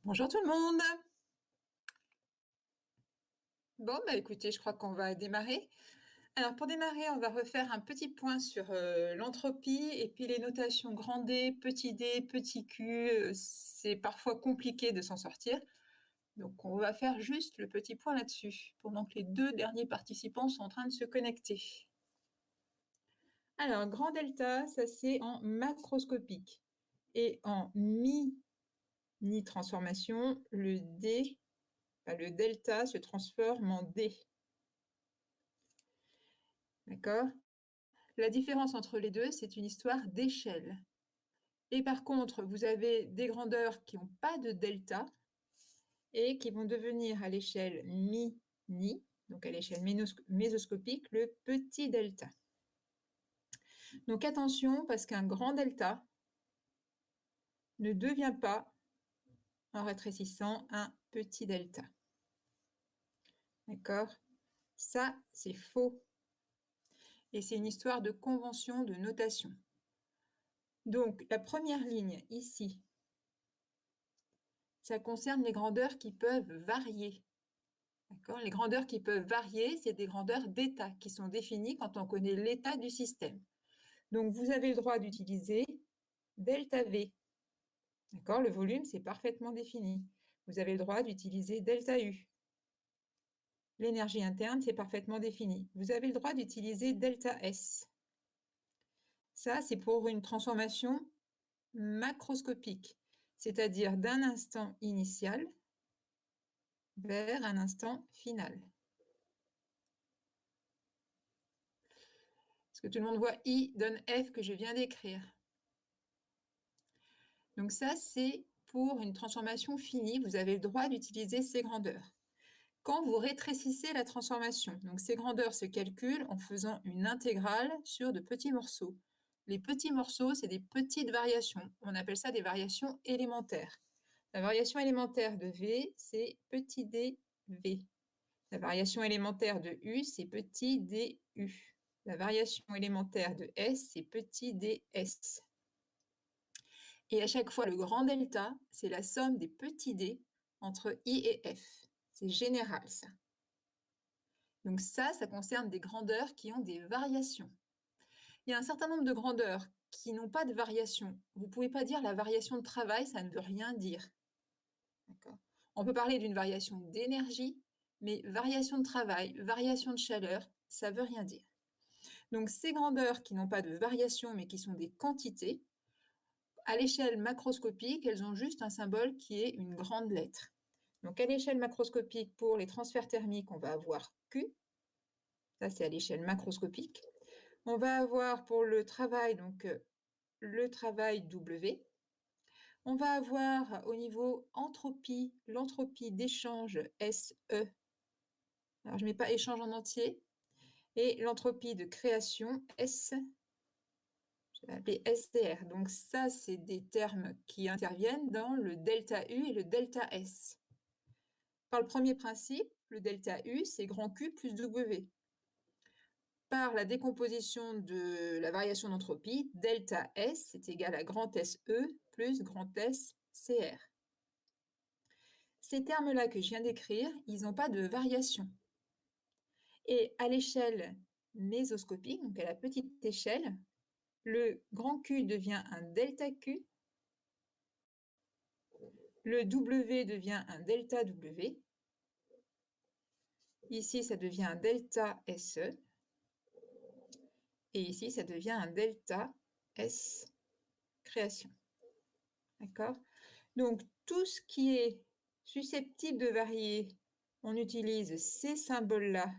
Bonjour tout le monde. Bon, bah écoutez, je crois qu'on va démarrer. Alors pour démarrer, on va refaire un petit point sur l'entropie et puis les notations grand D, petit q. C'est parfois compliqué de s'en sortir. Donc on va faire juste le petit point là-dessus, pendant que les deux derniers participants sont en train de se connecter. Alors, grand delta, ça c'est en macroscopique. Et en mini-transformation, le delta se transforme en D. D'accord? La différence entre les deux, c'est une histoire d'échelle. Et par contre, vous avez des grandeurs qui n'ont pas de delta et qui vont devenir à l'échelle mini, donc à l'échelle mésoscopique, le petit delta. Donc attention, parce qu'un grand delta ne devient pas, en rétrécissant, un petit delta. D'accord? Ça, c'est faux. Et c'est une histoire de convention, de notation. Donc, la première ligne, ici, ça concerne les grandeurs qui peuvent varier. D'accord? Les grandeurs qui peuvent varier, c'est des grandeurs d'état qui sont définies quand on connaît l'état du système. Donc, vous avez le droit d'utiliser delta V. D'accord? Le volume, c'est parfaitement défini. Vous avez le droit d'utiliser delta U. L'énergie interne, c'est parfaitement défini. Vous avez le droit d'utiliser delta S. Ça, c'est pour une transformation macroscopique, c'est-à-dire d'un instant initial vers un instant final. Est-ce que tout le monde voit I donne F que je viens d'écrire? Donc ça, c'est pour une transformation finie. Vous avez le droit d'utiliser ces grandeurs. Quand vous rétrécissez la transformation, donc ces grandeurs se calculent en faisant une intégrale sur de petits morceaux. Les petits morceaux, c'est des petites variations. On appelle ça des variations élémentaires. La variation élémentaire de V, c'est petit dV. La variation élémentaire de U, c'est petit du. La variation élémentaire de S, c'est petit ds. Et à chaque fois, le grand delta, c'est la somme des petits d entre I et F. C'est général, ça. Donc ça concerne des grandeurs qui ont des variations. Il y a un certain nombre de grandeurs qui n'ont pas de variation. Vous ne pouvez pas dire la variation de travail, ça ne veut rien dire. On peut parler d'une variation d'énergie, mais variation de travail, variation de chaleur, ça ne veut rien dire. Donc ces grandeurs qui n'ont pas de variation, mais qui sont des quantités, à l'échelle macroscopique, elles ont juste un symbole qui est une grande lettre. Donc à l'échelle macroscopique, pour les transferts thermiques, on va avoir Q. Ça, c'est à l'échelle macroscopique. On va avoir pour le travail, donc le travail W. On va avoir au niveau entropie, l'entropie d'échange SE. Alors, je ne mets pas échange en entier. Et l'entropie de création S. Je vais appeler SDR. Donc ça, c'est des termes qui interviennent dans le delta U et le delta S. Par le premier principe, le delta U, c'est grand Q plus W. Par la décomposition de la variation d'entropie, delta S est égal à grand SE plus grand S CR. Ces termes-là que je viens d'écrire, ils n'ont pas de variation. Et à l'échelle mésoscopique, donc à la petite échelle, le grand Q devient un delta Q, le W devient un delta W, ici ça devient un delta SE, et ici ça devient un delta S création. D'accord? Donc tout ce qui est susceptible de varier, on utilise ces symboles-là,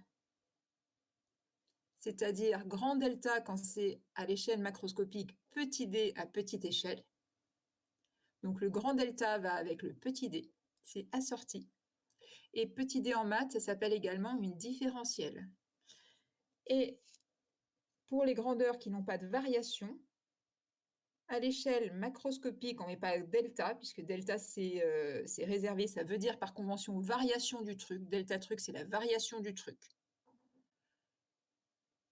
c'est-à-dire grand delta quand c'est à l'échelle macroscopique, petit d à petite échelle. Donc le grand delta va avec le petit d, c'est assorti. Et petit d en maths, ça s'appelle également une différentielle. Et pour les grandeurs qui n'ont pas de variation, à l'échelle macroscopique, on ne met pas delta, puisque delta c'est réservé, ça veut dire par convention variation du truc. Delta truc, c'est la variation du truc.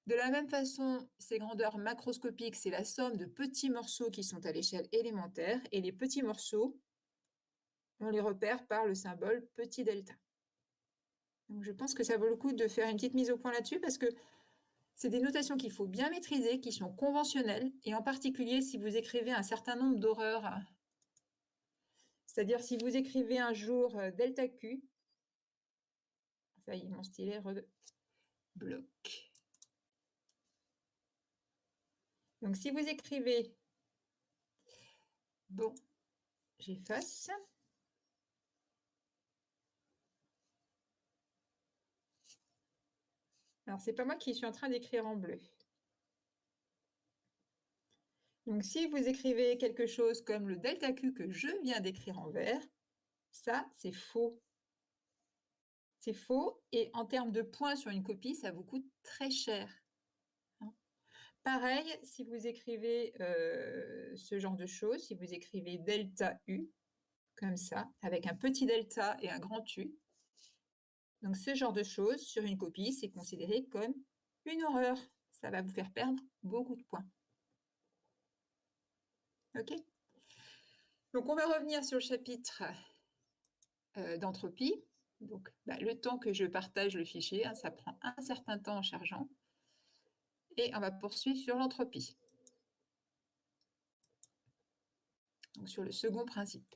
De la même façon, ces grandeurs macroscopiques, c'est la somme de petits morceaux qui sont à l'échelle élémentaire, et les petits morceaux, on les repère par le symbole petit delta. Donc je pense que ça vaut le coup de faire une petite mise au point là-dessus, parce que c'est des notations qu'il faut bien maîtriser, qui sont conventionnelles, et en particulier si vous écrivez un certain nombre d'horreurs. C'est-à-dire si vous écrivez un jour delta Q, ça y est, mon stylet bloque. Donc si vous écrivez, bon, j'efface. Alors c'est pas moi qui suis en train d'écrire en bleu. Donc si vous écrivez quelque chose comme le delta Q que je viens d'écrire en vert, ça c'est faux. C'est faux, et en termes de points sur une copie, ça vous coûte très cher. Pareil, si vous écrivez ce genre de choses, si vous écrivez delta U, comme ça, avec un petit delta et un grand U, donc ce genre de choses sur une copie, c'est considéré comme une horreur. Ça va vous faire perdre beaucoup de points. OK? Donc on va revenir sur le chapitre d'entropie. Donc le temps que je partage le fichier, hein, ça prend un certain temps en chargeant. Et on va poursuivre sur l'entropie. Donc sur le second principe.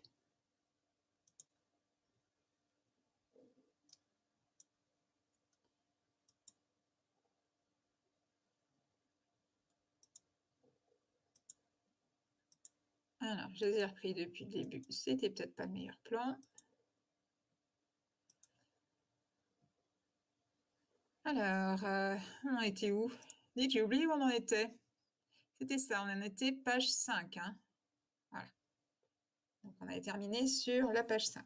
Alors, je les ai repris depuis le début. C'était peut-être pas le meilleur plan. Alors, on en était où? Dites, j'ai oublié où on en était. C'était ça, on en était page 5. Hein. Voilà. Donc, on avait terminé sur la page 5.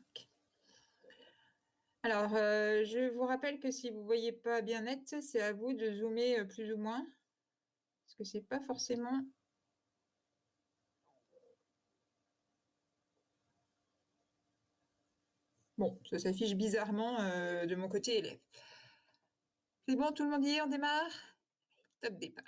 Alors, je vous rappelle que si vous ne voyez pas bien net, c'est à vous de zoomer plus ou moins. Parce que c'est pas forcément... Bon, ça s'affiche bizarrement de mon côté élève. C'est bon, tout le monde y est, on démarre? Top départ.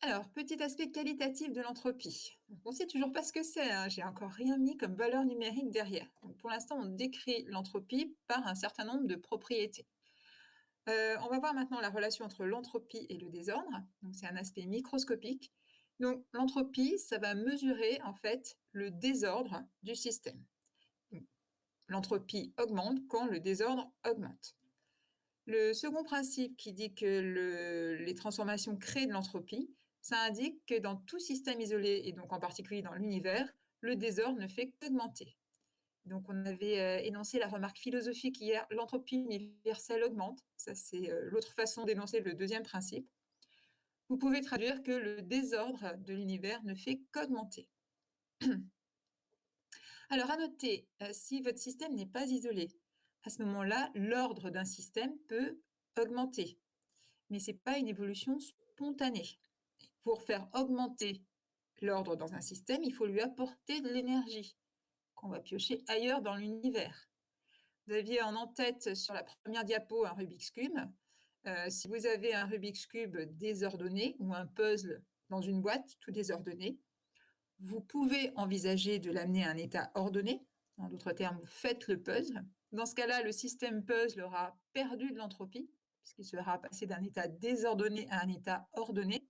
Alors, petit aspect qualitatif de l'entropie. On ne sait toujours pas ce que c'est, hein. J'ai encore rien mis comme valeur numérique derrière. Donc, pour l'instant, on décrit l'entropie par un certain nombre de propriétés. On va voir maintenant la relation entre l'entropie et le désordre. Donc, c'est un aspect microscopique. Donc, l'entropie, ça va mesurer en fait le désordre du système. L'entropie augmente quand le désordre augmente. Le second principe qui dit que les transformations créent de l'entropie, ça indique que dans tout système isolé, et donc en particulier dans l'univers, le désordre ne fait qu'augmenter. Donc on avait énoncé la remarque philosophique hier, l'entropie universelle augmente. Ça, c'est l'autre façon d'énoncer le deuxième principe. Vous pouvez traduire que le désordre de l'univers ne fait qu'augmenter. Alors à noter, si votre système n'est pas isolé, à ce moment-là, l'ordre d'un système peut augmenter. Mais ce n'est pas une évolution spontanée. Pour faire augmenter l'ordre dans un système, il faut lui apporter de l'énergie qu'on va piocher ailleurs dans l'univers. Vous aviez en tête sur la première diapo un Rubik's Cube. Si vous avez un Rubik's Cube désordonné ou un puzzle dans une boîte tout désordonné, vous pouvez envisager de l'amener à un état ordonné. En d'autres termes, vous faites le puzzle. Dans ce cas-là, le système puzzle aura perdu de l'entropie, puisqu'il sera passé d'un état désordonné à un état ordonné.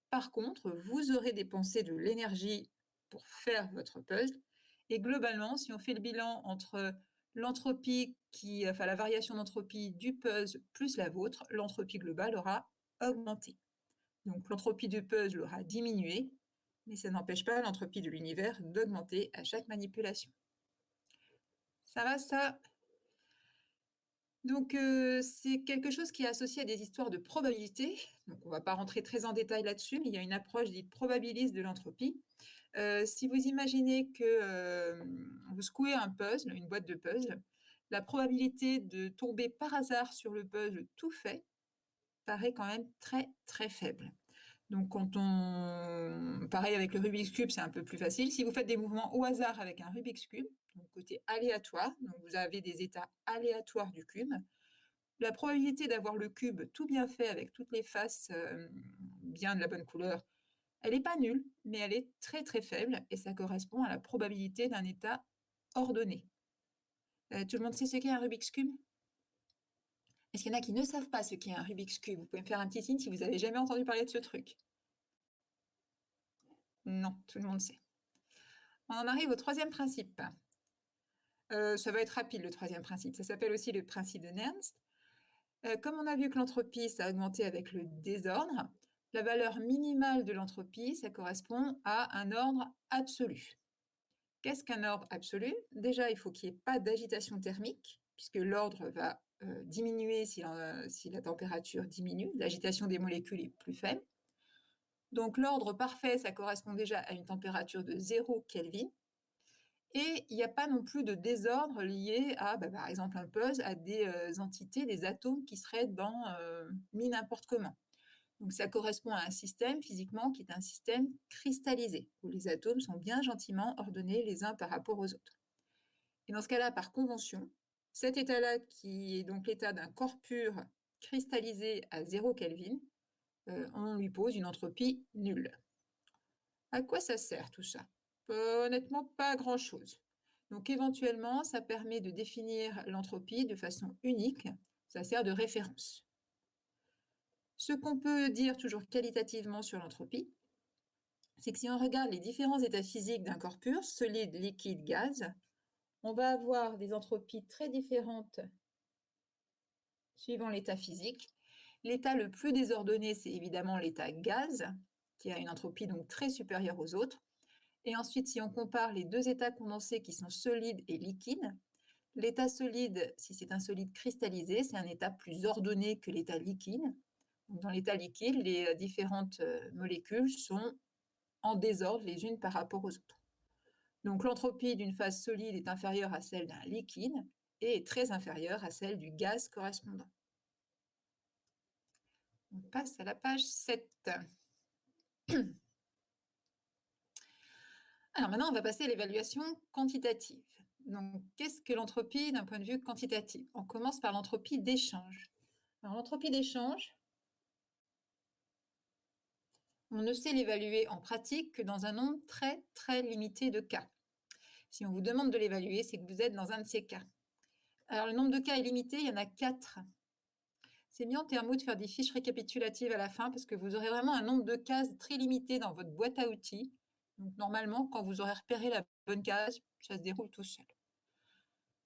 Par contre, vous aurez dépensé de l'énergie pour faire votre puzzle. Et globalement, si on fait le bilan entre l'entropie, enfin la variation d'entropie du puzzle plus la vôtre, l'entropie globale aura augmenté. Donc l'entropie du puzzle aura diminué, mais ça n'empêche pas l'entropie de l'univers d'augmenter à chaque manipulation. Ça va, ça? Donc, c'est quelque chose qui est associé à des histoires de probabilité. Donc, on ne va pas rentrer très en détail là-dessus, mais il y a une approche dite probabiliste de l'entropie. Si vous imaginez que vous secouez un puzzle, une boîte de puzzle, la probabilité de tomber par hasard sur le puzzle tout fait paraît quand même très, très faible. Donc, pareil avec le Rubik's Cube, c'est un peu plus facile. Si vous faites des mouvements au hasard avec un Rubik's Cube, donc côté aléatoire, donc vous avez des états aléatoires du cube, la probabilité d'avoir le cube tout bien fait avec toutes les faces bien de la bonne couleur, elle n'est pas nulle, mais elle est très très faible et ça correspond à la probabilité d'un état ordonné. Tout le monde sait ce qu'est un Rubik's Cube? Est-ce qu'il y en a qui ne savent pas ce qu'est un Rubik's Cube? Vous pouvez me faire un petit signe si vous n'avez jamais entendu parler de ce truc. Non, tout le monde sait. On en arrive au troisième principe. Ça va être rapide, le troisième principe. Ça s'appelle aussi le principe de Nernst. Comme on a vu que l'entropie, ça a augmenté avec le désordre, la valeur minimale de l'entropie, ça correspond à un ordre absolu. Qu'est-ce qu'un ordre absolu? Déjà, il faut qu'il n'y ait pas d'agitation thermique, puisque l'ordre va diminuer si la température diminue, l'agitation des molécules est plus faible. Donc l'ordre parfait, ça correspond déjà à une température de 0 Kelvin. Et il n'y a pas non plus de désordre lié à, par exemple, un pulse, à des entités, des atomes qui seraient mis n'importe comment. Donc ça correspond à un système physiquement qui est un système cristallisé, où les atomes sont bien gentiment ordonnés les uns par rapport aux autres. Et dans ce cas-là, par convention, cet état-là, qui est donc l'état d'un corps pur cristallisé à 0 Kelvin, on lui pose une entropie nulle. À quoi ça sert tout ça? Honnêtement, pas grand-chose. Donc éventuellement, ça permet de définir l'entropie de façon unique. Ça sert de référence. Ce qu'on peut dire toujours qualitativement sur l'entropie, c'est que si on regarde les différents états physiques d'un corps pur, solide, liquide, gaz, on va avoir des entropies très différentes suivant l'état physique. L'état le plus désordonné, c'est évidemment l'état gaz, qui a une entropie donc très supérieure aux autres. Et ensuite, si on compare les deux états condensés qui sont solides et liquides, l'état solide, si c'est un solide cristallisé, c'est un état plus ordonné que l'état liquide. Dans l'état liquide, les différentes molécules sont en désordre les unes par rapport aux autres. Donc l'entropie d'une phase solide est inférieure à celle d'un liquide et est très inférieure à celle du gaz correspondant. On passe à la page 7. Alors maintenant, on va passer à l'évaluation quantitative. Donc, qu'est-ce que l'entropie d'un point de vue quantitatif? On commence par l'entropie d'échange. Alors, l'entropie d'échange, on ne sait l'évaluer en pratique que dans un nombre très, très limité de cas. Si on vous demande de l'évaluer, c'est que vous êtes dans un de ces cas. Alors, le nombre de cas est limité, il y en a 4. C'est bien en termes de faire des fiches récapitulatives à la fin parce que vous aurez vraiment un nombre de cases très limité dans votre boîte à outils. Donc, normalement, quand vous aurez repéré la bonne case, ça se déroule tout seul.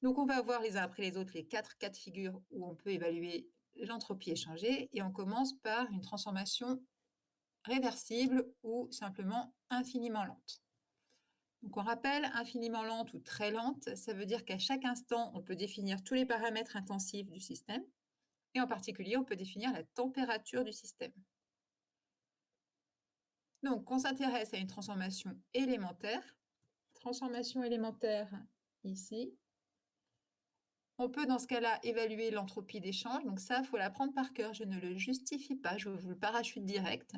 Donc, on va voir les uns après les autres les 4 cas de figure où on peut évaluer l'entropie échangée et on commence par une transformation réversible ou simplement infiniment lente. Donc, on rappelle, infiniment lente ou très lente, ça veut dire qu'à chaque instant, on peut définir tous les paramètres intensifs du système et en particulier, on peut définir la température du système. Donc, on s'intéresse à une transformation élémentaire. Transformation élémentaire ici. On peut dans ce cas-là évaluer l'entropie d'échange. Donc ça, il faut l'apprendre par cœur. Je ne le justifie pas, je vous le parachute direct.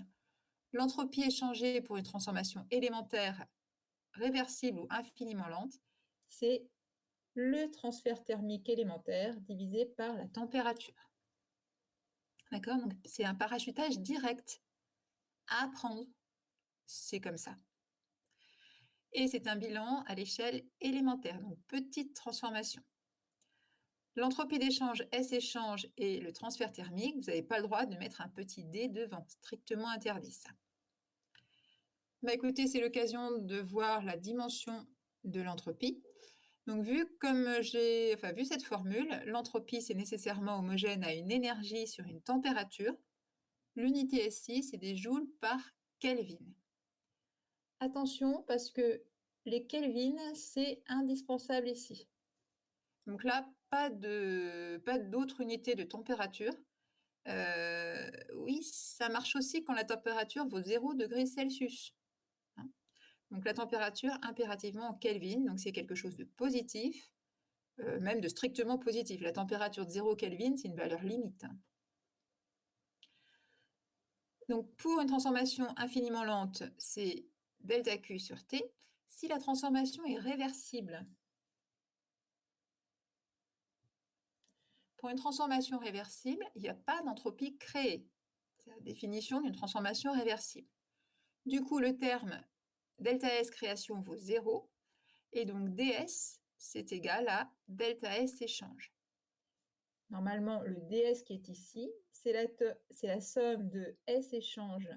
L'entropie échangée pour une transformation élémentaire réversible ou infiniment lente, c'est le transfert thermique élémentaire divisé par la température. D'accord? Donc c'est un parachutage direct à apprendre. C'est comme ça. Et c'est un bilan à l'échelle élémentaire, donc petite transformation. L'entropie d'échange S-échange et le transfert thermique, vous n'avez pas le droit de mettre un petit d devant, strictement interdit ça. Écoutez, c'est l'occasion de voir la dimension de l'entropie. Donc vu cette formule, l'entropie c'est nécessairement homogène à une énergie sur une température. L'unité SI, c'est des joules par Kelvin. Attention, parce que les Kelvin, c'est indispensable ici. Donc là, pas d'autre unité de température. Oui, ça marche aussi quand la température vaut 0 degrés Celsius. Donc la température impérativement en Kelvin, donc c'est quelque chose de positif, même de strictement positif. La température de 0 Kelvin, c'est une valeur limite. Donc pour une transformation infiniment lente, c'est delta Q sur T. Si la transformation est réversible, Pour une transformation réversible, il n'y a pas d'entropie créée. C'est la définition d'une transformation réversible. Du coup, le terme delta S création vaut 0, et donc ds, c'est égal à delta S échange. Normalement, le ds qui est ici, c'est la somme de S échange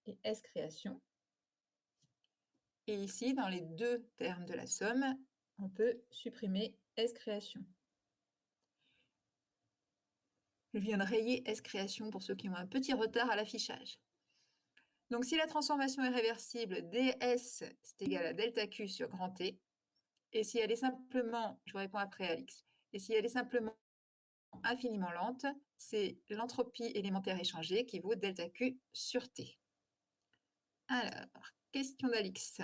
et S création. Et ici, dans les deux termes de la somme, on peut supprimer S création. Je viens de rayer S création pour ceux qui ont un petit retard à l'affichage. Donc, si la transformation est réversible, ds, c'est égal à delta Q sur grand T. Et si elle est simplement, je vous réponds après, Alix, et si elle est simplement infiniment lente, c'est l'entropie élémentaire échangée qui vaut delta Q sur T. Alors, question d'Alix.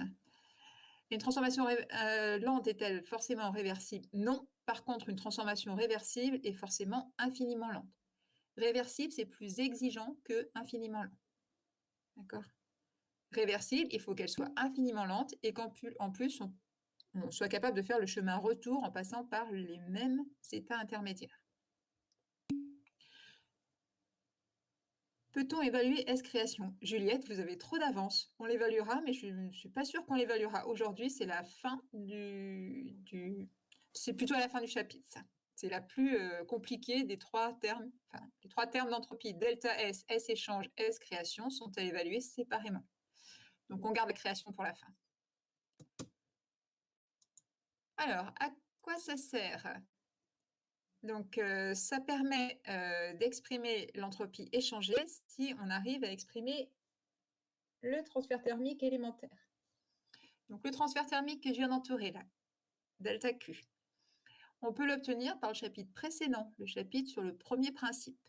Une transformation lente est-elle forcément réversible? Non. Par contre, une transformation réversible est forcément infiniment lente. Réversible, c'est plus exigeant que infiniment lent. D'accord? Réversible, il faut qu'elle soit infiniment lente et qu'en plus, on soit capable de faire le chemin retour en passant par les mêmes états intermédiaires. Peut-on évaluer S-création? Juliette, vous avez trop d'avance. On l'évaluera, mais je ne suis pas sûre qu'on l'évaluera aujourd'hui. C'est la fin C'est plutôt à la fin du chapitre, ça. C'est la plus compliquée des trois termes. Enfin, les trois termes d'entropie, delta S, S échange, S création, sont à évaluer séparément. Donc, on garde la création pour la fin. Alors, à quoi ça sert? Donc, ça permet d'exprimer l'entropie échangée si on arrive à exprimer le transfert thermique élémentaire. Donc, le transfert thermique que je viens d'entourer là, delta Q, on peut l'obtenir par le chapitre précédent, le chapitre sur le premier principe.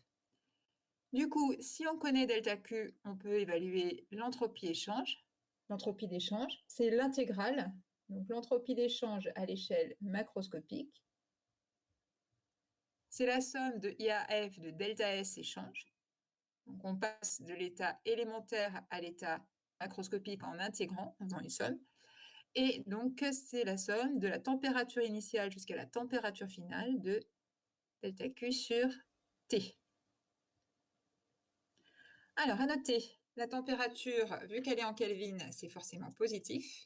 Du coup, si on connaît delta Q, on peut évaluer l'entropie échange. L'entropie d'échange, c'est l'intégrale, donc l'entropie d'échange à l'échelle macroscopique. C'est la somme de IAF de delta S échange. Donc on passe de l'état élémentaire à l'état macroscopique en intégrant, en faisant une somme. Et donc c'est la somme de la température initiale jusqu'à la température finale de delta Q sur T. Alors à noter, la température, vu qu'elle est en Kelvin, c'est forcément positif.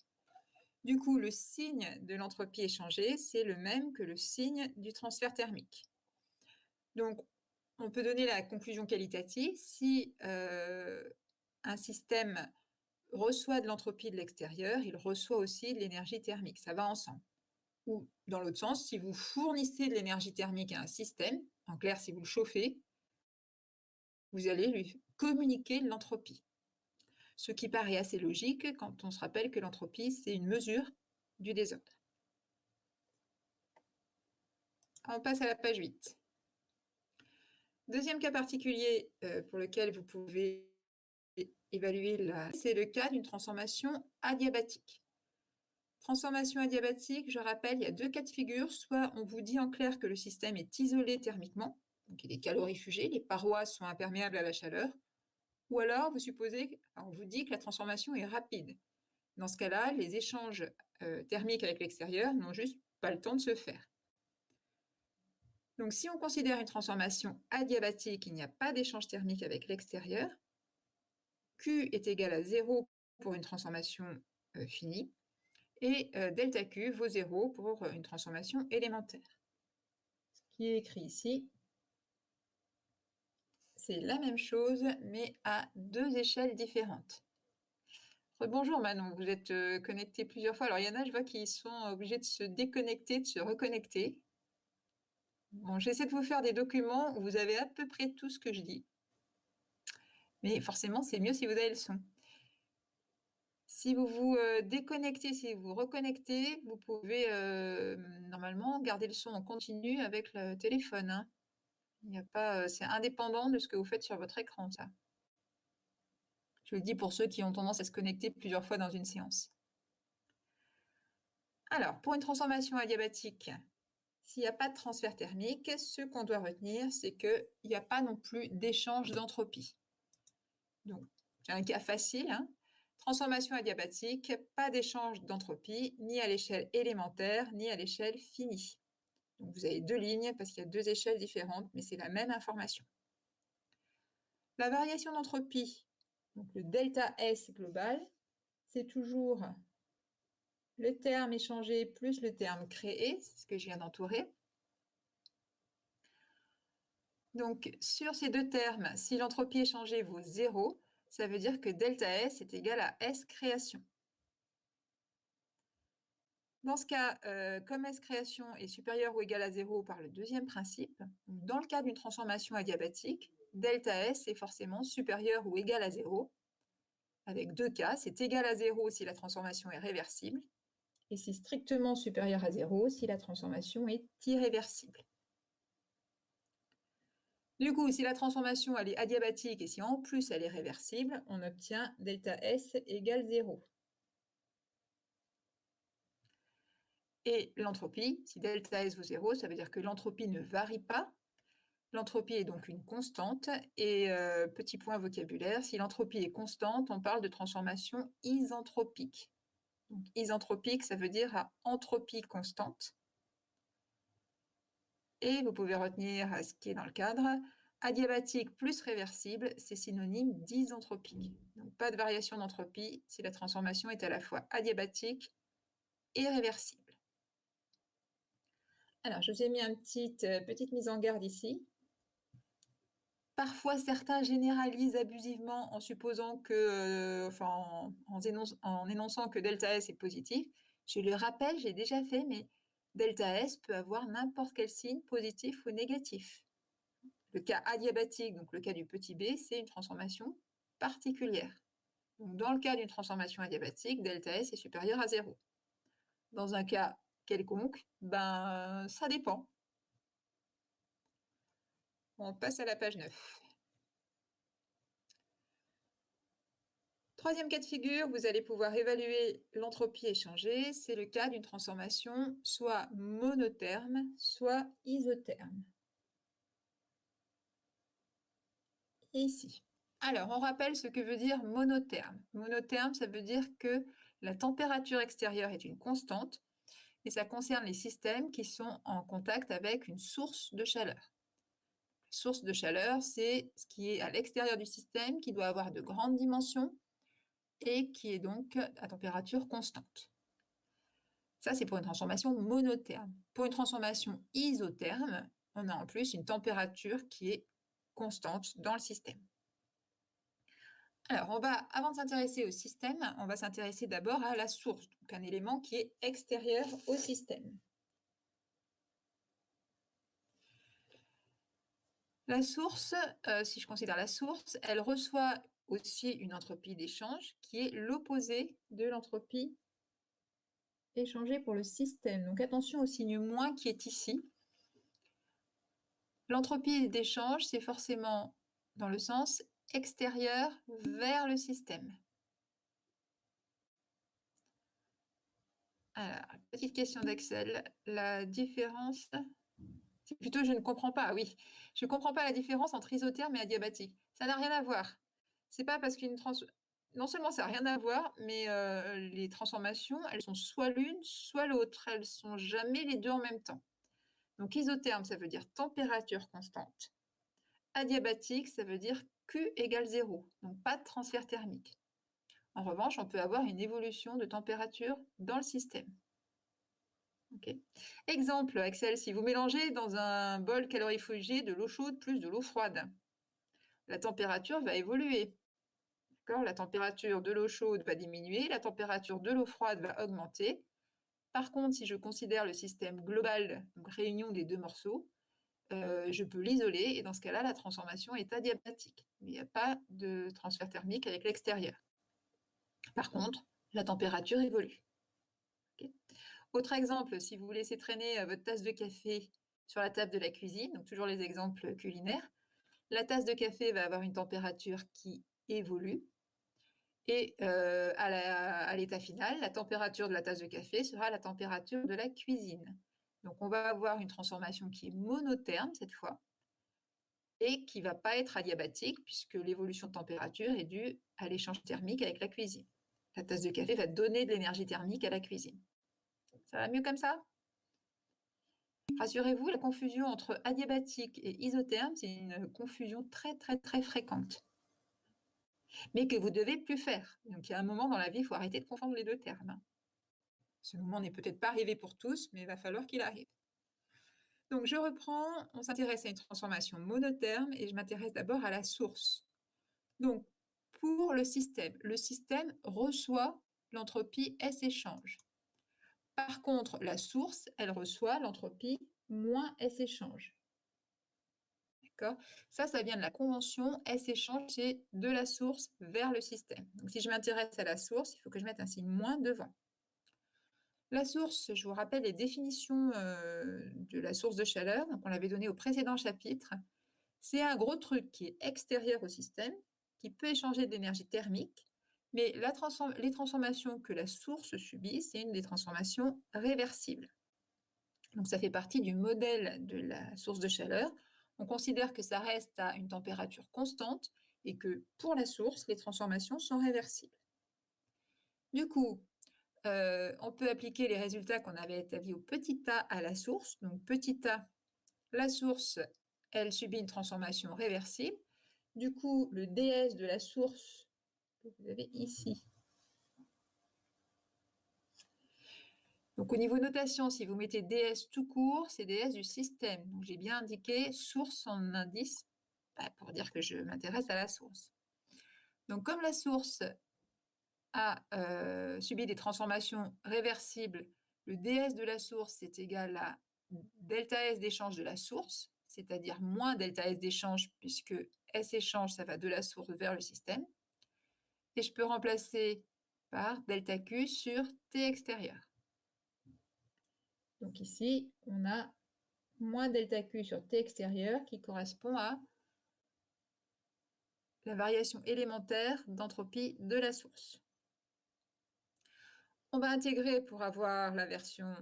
Du coup, le signe de l'entropie échangée, c'est le même que le signe du transfert thermique. Donc, on peut donner la conclusion qualitative si un système reçoit de l'entropie de l'extérieur, il reçoit aussi de l'énergie thermique. Ça va ensemble. Ou dans l'autre sens, si vous fournissez de l'énergie thermique à un système, en clair, si vous le chauffez, vous allez lui communiquer de l'entropie. Ce qui paraît assez logique quand on se rappelle que l'entropie, c'est une mesure du désordre. On passe à la page 8. Deuxième cas particulier pour lequel vous pouvez évaluer c'est le cas d'une transformation adiabatique. Transformation adiabatique, je rappelle, il y a deux cas de figure. Soit on vous dit en clair que le système est isolé thermiquement, donc il est calorifugé, les parois sont imperméables à la chaleur, ou alors on vous dit que la transformation est rapide. Dans ce cas-là, les échanges thermiques avec l'extérieur n'ont juste pas le temps de se faire. Donc, si on considère une transformation adiabatique, il n'y a pas d'échange thermique avec l'extérieur. Q est égal à 0 pour une transformation finie, et delta Q vaut 0 pour une transformation élémentaire. Ce qui est écrit ici, c'est la même chose, mais à deux échelles différentes. Bonjour Manon, vous êtes connecté plusieurs fois. Alors, il y en a, je vois, qui sont obligés de se déconnecter, de se reconnecter. Bon, j'essaie de vous faire des documents où vous avez à peu près tout ce que je dis. Mais forcément, c'est mieux si vous avez le son. Si vous vous déconnectez, si vous vous reconnectez, vous pouvez normalement garder le son en continu avec le téléphone. Hein. Il n'y a pas, c'est indépendant de ce que vous faites sur votre écran, ça. Je le dis pour ceux qui ont tendance à se connecter plusieurs fois dans une séance. Alors, pour une transformation adiabatique, s'il n'y a pas de transfert thermique, ce qu'on doit retenir, c'est qu'il n'y a pas non plus d'échange d'entropie. Donc, c'est un cas facile. Hein. Transformation adiabatique, pas d'échange d'entropie, ni à l'échelle élémentaire, ni à l'échelle finie. Donc, vous avez deux lignes parce qu'il y a deux échelles différentes, mais c'est la même information. La variation d'entropie, donc le delta S global, c'est toujours le terme échangé plus le terme créé, c'est ce que je viens d'entourer. Donc, sur ces deux termes, si l'entropie échangée vaut 0, ça veut dire que delta S est égal à S création. Dans ce cas, comme S création est supérieur ou égal à 0 par le deuxième principe, dans le cas d'une transformation adiabatique, delta S est forcément supérieur ou égal à 0. Avec deux cas, c'est égal à 0 si la transformation est réversible, et c'est strictement supérieur à 0 si la transformation est irréversible. Du coup, si la transformation elle est adiabatique et si en plus elle est réversible, on obtient delta S égale 0. Et l'entropie, si delta S vaut 0, ça veut dire que l'entropie ne varie pas. L'entropie est donc une constante. Et petit point vocabulaire, si l'entropie est constante, on parle de transformation isentropique. Donc, isentropique, ça veut dire à entropie constante. Et vous pouvez retenir ce qui est dans le cadre. Adiabatique plus réversible, c'est synonyme d'isentropique. Donc, pas de variation d'entropie si la transformation est à la fois adiabatique et réversible. Alors, je vous ai mis une petite mise en garde ici. Parfois, certains généralisent abusivement en supposant que, en énonçant que delta S est positif. Je le rappelle, j'ai déjà fait, mais delta S peut avoir n'importe quel signe positif ou négatif. Le cas adiabatique, donc le cas du petit b, c'est une transformation particulière. Donc, dans le cas d'une transformation adiabatique, delta S est supérieur à 0. Dans un cas quelconque, ça dépend. On passe à la page 9. Troisième cas de figure, vous allez pouvoir évaluer l'entropie échangée. C'est le cas d'une transformation soit monotherme, soit isotherme. Ici. Alors, on rappelle ce que veut dire monotherme. Monotherme, ça veut dire que la température extérieure est une constante et ça concerne les systèmes qui sont en contact avec une source de chaleur. Source de chaleur, c'est ce qui est à l'extérieur du système, qui doit avoir de grandes dimensions et qui est donc à température constante. Ça, c'est pour une transformation monotherme. Pour une transformation isotherme, on a en plus une température qui est constante dans le système. Alors, avant de s'intéresser au système, on va s'intéresser d'abord à la source, donc un élément qui est extérieur au système. La source, si je considère la source, elle reçoit aussi une entropie d'échange qui est l'opposé de l'entropie échangée pour le système. Donc attention au signe moins qui est ici. L'entropie d'échange, c'est forcément dans le sens extérieur vers le système. Alors, petite question d'Excel. La différence... C'est plutôt je ne comprends pas, oui. Je ne comprends pas la différence entre isotherme et adiabatique. Ça n'a rien à voir. C'est pas parce qu'une non seulement ça n'a rien à voir, mais les transformations, elles sont soit l'une, soit l'autre. Elles ne sont jamais les deux en même temps. Donc isotherme, ça veut dire température constante. Adiabatique, ça veut dire Q égale 0, donc pas de transfert thermique. En revanche, on peut avoir une évolution de température dans le système. Okay. Exemple, Axel, si vous mélangez dans un bol calorifugé de l'eau chaude plus de l'eau froide, la température va évoluer. La température de l'eau chaude va diminuer, la température de l'eau froide va augmenter. Par contre, si je considère le système global, donc réunion des deux morceaux, je peux l'isoler et dans ce cas-là, la transformation est adiabatique. Mais il n'y a pas de transfert thermique avec l'extérieur. Par contre, la température évolue. Okay. Autre exemple, si vous laissez traîner votre tasse de café sur la table de la cuisine, donc toujours les exemples culinaires, la tasse de café va avoir une température qui évolue et à l'état final, la température de la tasse de café sera la température de la cuisine. Donc on va avoir une transformation qui est monotherme cette fois et qui ne va pas être adiabatique puisque l'évolution de température est due à l'échange thermique avec la cuisine. La tasse de café va donner de l'énergie thermique à la cuisine. Ça va mieux comme ça ? Rassurez-vous, la confusion entre adiabatique et isotherme, c'est une confusion très, très, très fréquente, mais que vous devez plus faire. Donc, il y a un moment dans la vie, il faut arrêter de confondre les deux termes. Ce moment n'est peut-être pas arrivé pour tous, mais il va falloir qu'il arrive. Donc, je reprends. On s'intéresse à une transformation monotherme et je m'intéresse d'abord à la source. Donc, pour le système reçoit l'entropie S-échange. Par contre, la source, elle reçoit l'entropie moins S-échange. D'accord ? Ça vient de la convention S-échange, c'est de la source vers le système. Donc, si je m'intéresse à la source, il faut que je mette un signe moins devant. La source, je vous rappelle les définitions de la source de chaleur. Donc, on l'avait donné au précédent chapitre. C'est un gros truc qui est extérieur au système, qui peut échanger de l'énergie thermique, mais les transformations que la source subit, c'est une des transformations réversibles. Donc ça fait partie du modèle de la source de chaleur. On considère que ça reste à une température constante et que pour la source, les transformations sont réversibles. Du coup, on peut appliquer les résultats qu'on avait établis au petit a à la source. Donc petit a, la source, elle subit une transformation réversible. Du coup, le ds de la source que vous avez ici. Donc au niveau notation, si vous mettez ds tout court, c'est ds du système. Donc j'ai bien indiqué source en indice pour dire que je m'intéresse à la source. Donc comme la source a subi des transformations réversibles, le ds de la source est égal à delta S d'échange de la source, c'est-à-dire moins delta S d'échange, puisque S échange, ça va de la source vers le système. Et je peux remplacer par delta Q sur T extérieur. Donc ici, on a moins delta Q sur T extérieur qui correspond à la variation élémentaire d'entropie de la source. On va intégrer pour avoir la version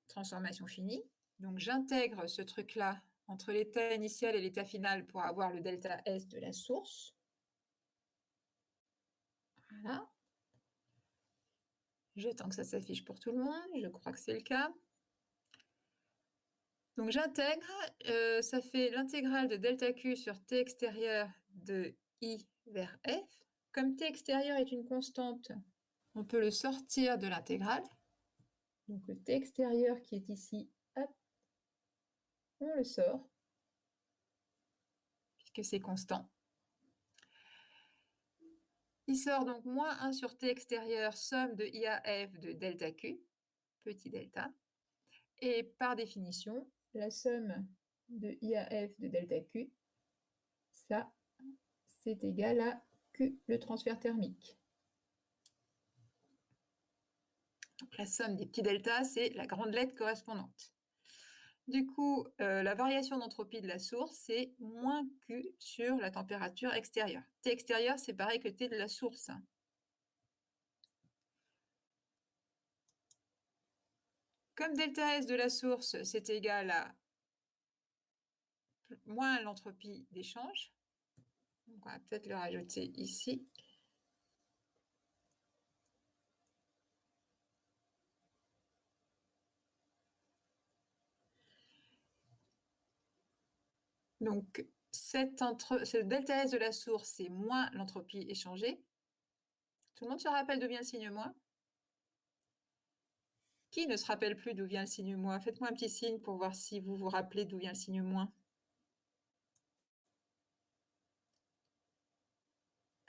transformation finie. Donc j'intègre ce truc-là entre l'état initial et l'état final pour avoir le delta S de la source. Voilà. J'attends que ça s'affiche pour tout le monde. Je crois que c'est le cas. Donc j'intègre, ça fait l'intégrale de delta Q sur T extérieur de I vers F. Comme T extérieur est une constante, on peut le sortir de l'intégrale. Donc le T extérieur qui est ici, hop, on le sort, puisque c'est constant. Il sort donc moins 1 sur T extérieur, somme de IAF de delta Q, petit delta. Et par définition, la somme de IAF de delta Q, ça, c'est égal à Q, le transfert thermique. Donc la somme des petits deltas, c'est la grande lettre correspondante. Du coup, la variation d'entropie de la source, c'est moins Q sur la température extérieure. T extérieur, c'est pareil que T de la source. Comme delta S de la source, c'est égal à moins l'entropie d'échange. On va peut-être le rajouter ici. Donc, ce delta S de la source, c'est moins l'entropie échangée. Tout le monde se rappelle d'où vient le signe moins? Qui ne se rappelle plus d'où vient le signe moins? Faites-moi un petit signe pour voir si vous vous rappelez d'où vient le signe moins.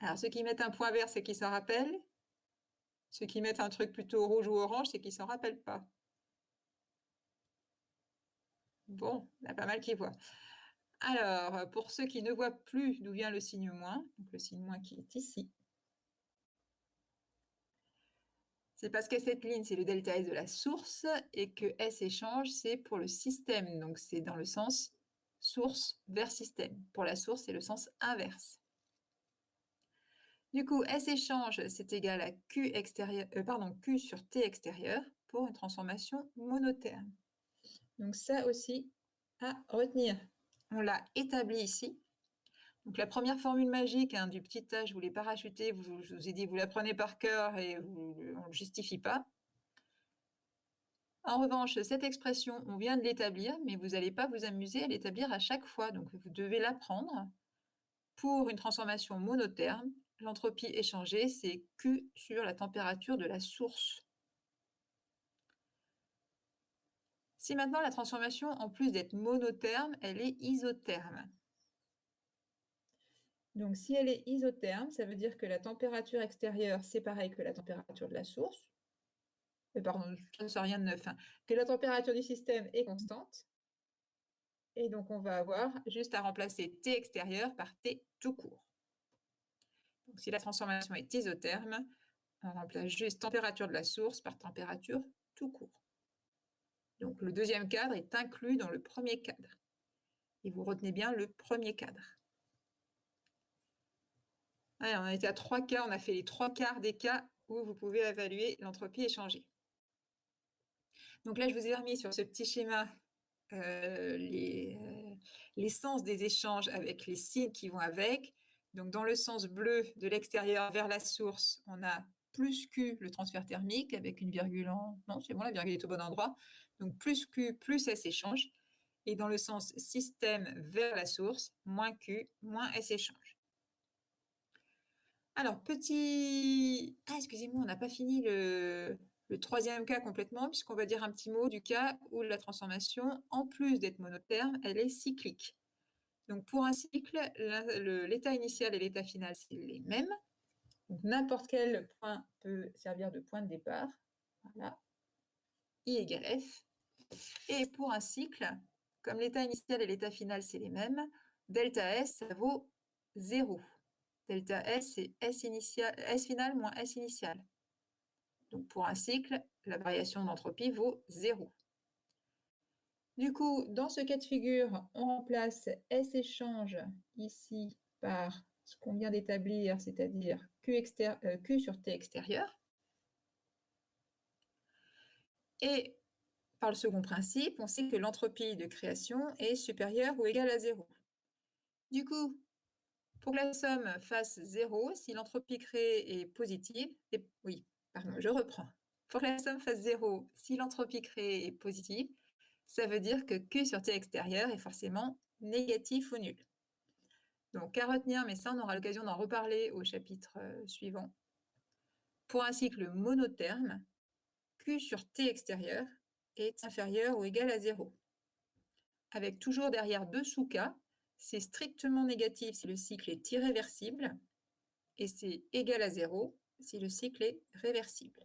Alors, ceux qui mettent un point vert, c'est qu'ils s'en rappellent. Ceux qui mettent un truc plutôt rouge ou orange, c'est qu'ils s'en rappellent pas. Bon, il y en a pas mal qui voient. Alors, pour ceux qui ne voient plus d'où vient le signe moins, donc le signe moins qui est ici, c'est parce que cette ligne, c'est le delta S de la source et que S échange, c'est pour le système. Donc, c'est dans le sens source vers système. Pour la source, c'est le sens inverse. Du coup, S échange, c'est égal à Q, Q sur T extérieur pour une transformation monotherme. Donc, ça aussi à retenir. On l'a établi ici. Donc la première formule magique du petit a, je vous l'ai parachutée, je vous ai dit, vous la prenez par cœur et on ne le justifie pas. En revanche, cette expression, on vient de l'établir, mais vous n'allez pas vous amuser à l'établir à chaque fois, donc vous devez l'apprendre. Pour une transformation monotherme, l'entropie échangée, c'est Q sur la température de la source. Si maintenant la transformation, en plus d'être monotherme, elle est isotherme. Donc si elle est isotherme, ça veut dire que la température extérieure, c'est pareil que la température de la source. Pardon, ça rien de neuf, hein. Que la température du système est constante. Et donc on va avoir juste à remplacer T extérieur par T tout court. Donc si la transformation est isotherme, on remplace juste température de la source par température tout court. Donc le deuxième cadre est inclus dans le premier cadre. Et vous retenez bien le premier cadre. Allez, on a été à 3 cas, on a fait les 3 quarts des cas où vous pouvez évaluer l'entropie échangée. Donc là, je vous ai remis sur ce petit schéma les sens des échanges avec les signes qui vont avec. Donc dans le sens bleu de l'extérieur vers la source, on a plus Q le transfert thermique avec une virgule en... Non, c'est bon, la virgule est au bon endroit. Donc plus Q, plus S échange. Et dans le sens système vers la source, moins Q, moins S échange. Alors, petit... Ah, excusez-moi, on n'a pas fini le troisième cas complètement, puisqu'on va dire un petit mot du cas où la transformation, en plus d'être monotherme, elle est cyclique. Donc, pour un cycle, l'état initial et l'état final, c'est les mêmes. Donc, n'importe quel point peut servir de point de départ. Voilà. I égale F. Et pour un cycle, comme l'état initial et l'état final, c'est les mêmes, delta S, ça vaut 0. Delta S, c'est S final moins S initial. Donc pour un cycle, la variation d'entropie vaut 0. Du coup, dans ce cas de figure, on remplace S échange ici par ce qu'on vient d'établir, c'est-à-dire Q sur T extérieur. Et par le second principe, on sait que l'entropie de création est supérieure ou égale à 0. Du coup, pour que la somme fasse 0, si l'entropie créée est positive, je reprends. Pour que la somme fasse 0, si l'entropie créée est positive, ça veut dire que Q sur T extérieur est forcément négatif ou nul. Donc à retenir, mais ça on aura l'occasion d'en reparler au chapitre suivant. Pour un cycle monotherme, Q sur T extérieur est inférieur ou égal à 0. Avec toujours derrière deux sous-cas, c'est strictement négatif si le cycle est irréversible, et c'est égal à 0 si le cycle est réversible.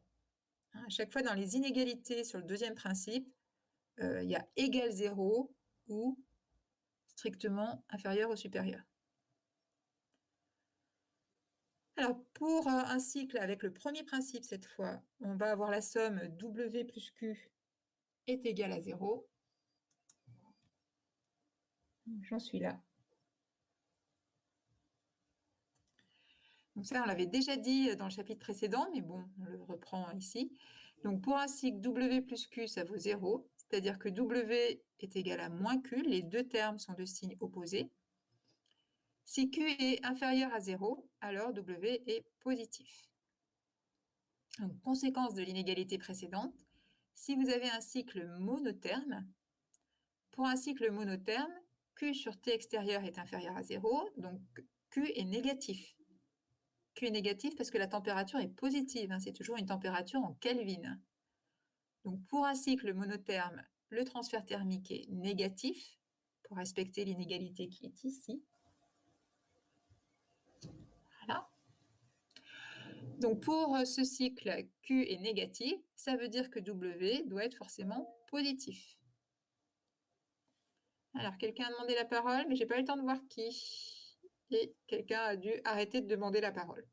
À chaque fois, dans les inégalités sur le deuxième principe, il y a égal 0 ou strictement inférieur ou supérieur. Alors, pour un cycle avec le premier principe, cette fois, on va avoir la somme W plus Q est égale à 0. J'en suis là. Donc ça, on l'avait déjà dit dans le chapitre précédent, mais bon, on le reprend ici. Donc pour un cycle W plus Q, ça vaut 0, c'est-à-dire que W est égal à moins Q, les deux termes sont de signes opposés. Si Q est inférieur à 0, alors W est positif. Donc, conséquence de l'inégalité précédente, si vous avez un cycle monotherme, pour un cycle monotherme, Q sur T extérieur est inférieur à 0, donc Q est négatif. Q est négatif parce que la température est positive, hein, c'est toujours une température en Kelvin. Donc pour un cycle monotherme, le transfert thermique est négatif, pour respecter l'inégalité qui est ici. Voilà. Donc pour ce cycle, Q est négatif, ça veut dire que W doit être forcément positif. Alors, quelqu'un a demandé la parole, mais je n'ai pas eu le temps de voir qui. Et quelqu'un a dû arrêter de demander la parole.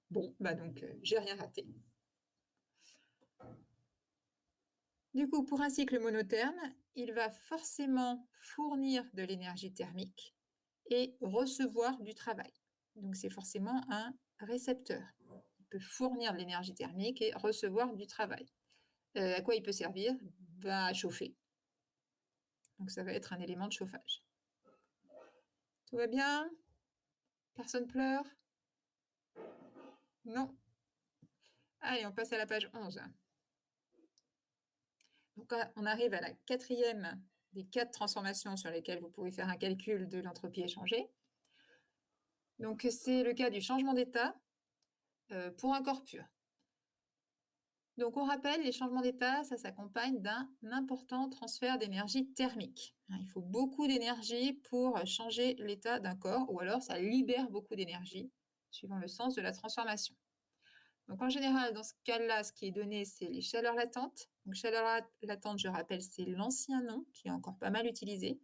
Bon, bah donc, j'ai rien raté. Du coup, pour un cycle monotherme, il va forcément fournir de l'énergie thermique et recevoir du travail. Donc, c'est forcément un récepteur. Il peut fournir de l'énergie thermique et recevoir du travail. À quoi il peut servir? À chauffer. Donc, ça va être un élément de chauffage. Tout va bien? Personne pleure? Non? Allez, on passe à la page 11. Donc, on arrive à la quatrième des 4 transformations sur lesquelles vous pouvez faire un calcul de l'entropie échangée. Donc, c'est le cas du changement d'état pour un corps pur. Donc, on rappelle, les changements d'état, ça s'accompagne d'un important transfert d'énergie thermique. Il faut beaucoup d'énergie pour changer l'état d'un corps, ou alors ça libère beaucoup d'énergie, suivant le sens de la transformation. Donc, en général, dans ce cas-là, ce qui est donné, c'est les chaleurs latentes. Donc, chaleur latente, je rappelle, c'est l'ancien nom qui est encore pas mal utilisé.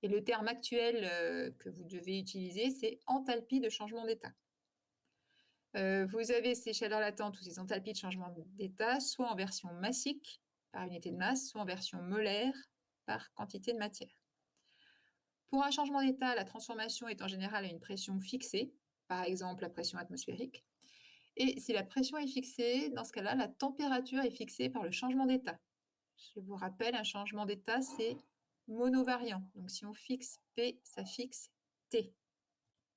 Et le terme actuel que vous devez utiliser, c'est enthalpie de changement d'état. Vous avez ces chaleurs latentes ou ces enthalpies de changement d'état, soit en version massique, par unité de masse, soit en version molaire, par quantité de matière. Pour un changement d'état, la transformation est en général à une pression fixée, par exemple la pression atmosphérique. Et si la pression est fixée, dans ce cas-là, la température est fixée par le changement d'état. Je vous rappelle, un changement d'état, c'est monovariant. Donc si on fixe P, ça fixe T,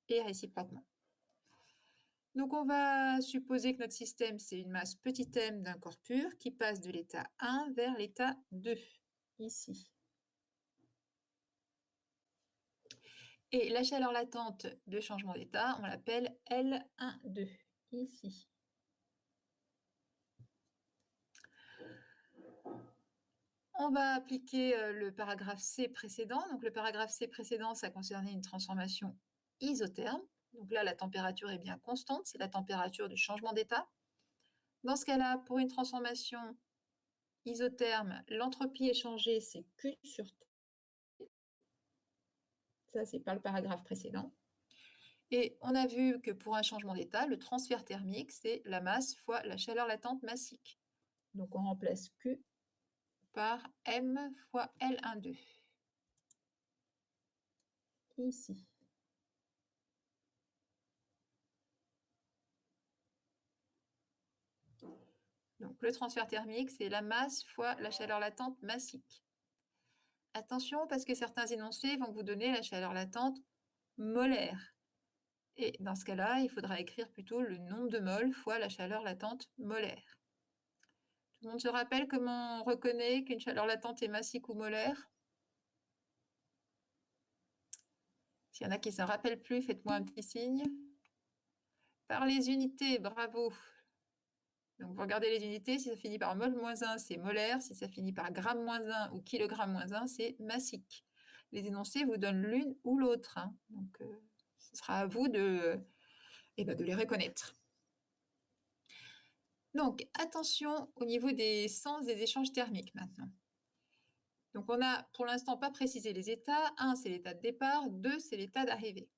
et réciproquement. Donc, on va supposer que notre système, c'est une masse petit m d'un corps pur qui passe de l'état 1 vers l'état 2, ici. Et la chaleur latente de changement d'état, on l'appelle L12, ici. On va appliquer le paragraphe C précédent. Donc, le paragraphe C précédent, ça concernait une transformation isotherme. Donc là, la température est bien constante, c'est la température du changement d'état. Dans ce cas-là, pour une transformation isotherme, l'entropie échangée, c'est Q sur T. Ça, c'est pas le paragraphe précédent. Et on a vu que pour un changement d'état, le transfert thermique, c'est la masse fois la chaleur latente massique. Donc, on remplace Q par M fois L12. Ici. Donc, le transfert thermique, c'est la masse fois la chaleur latente massique. Attention, parce que certains énoncés vont vous donner la chaleur latente molaire. Et dans ce cas-là, il faudra écrire plutôt le nombre de moles fois la chaleur latente molaire. Tout le monde se rappelle comment on reconnaît qu'une chaleur latente est massique ou molaire? S'il y en a qui ne se rappellent plus, faites-moi un petit signe. Par les unités, bravo. Donc, vous regardez les unités, si ça finit par mol moins 1, c'est molaire. Si ça finit par gramme moins 1 ou kilogramme moins 1, c'est massique. Les énoncés vous donnent l'une ou l'autre. Donc, ce sera à vous de les reconnaître. Donc, attention au niveau des sens des échanges thermiques maintenant. Donc, on n'a pour l'instant pas précisé les états. 1, c'est l'état de départ. 2, c'est l'état d'arrivée.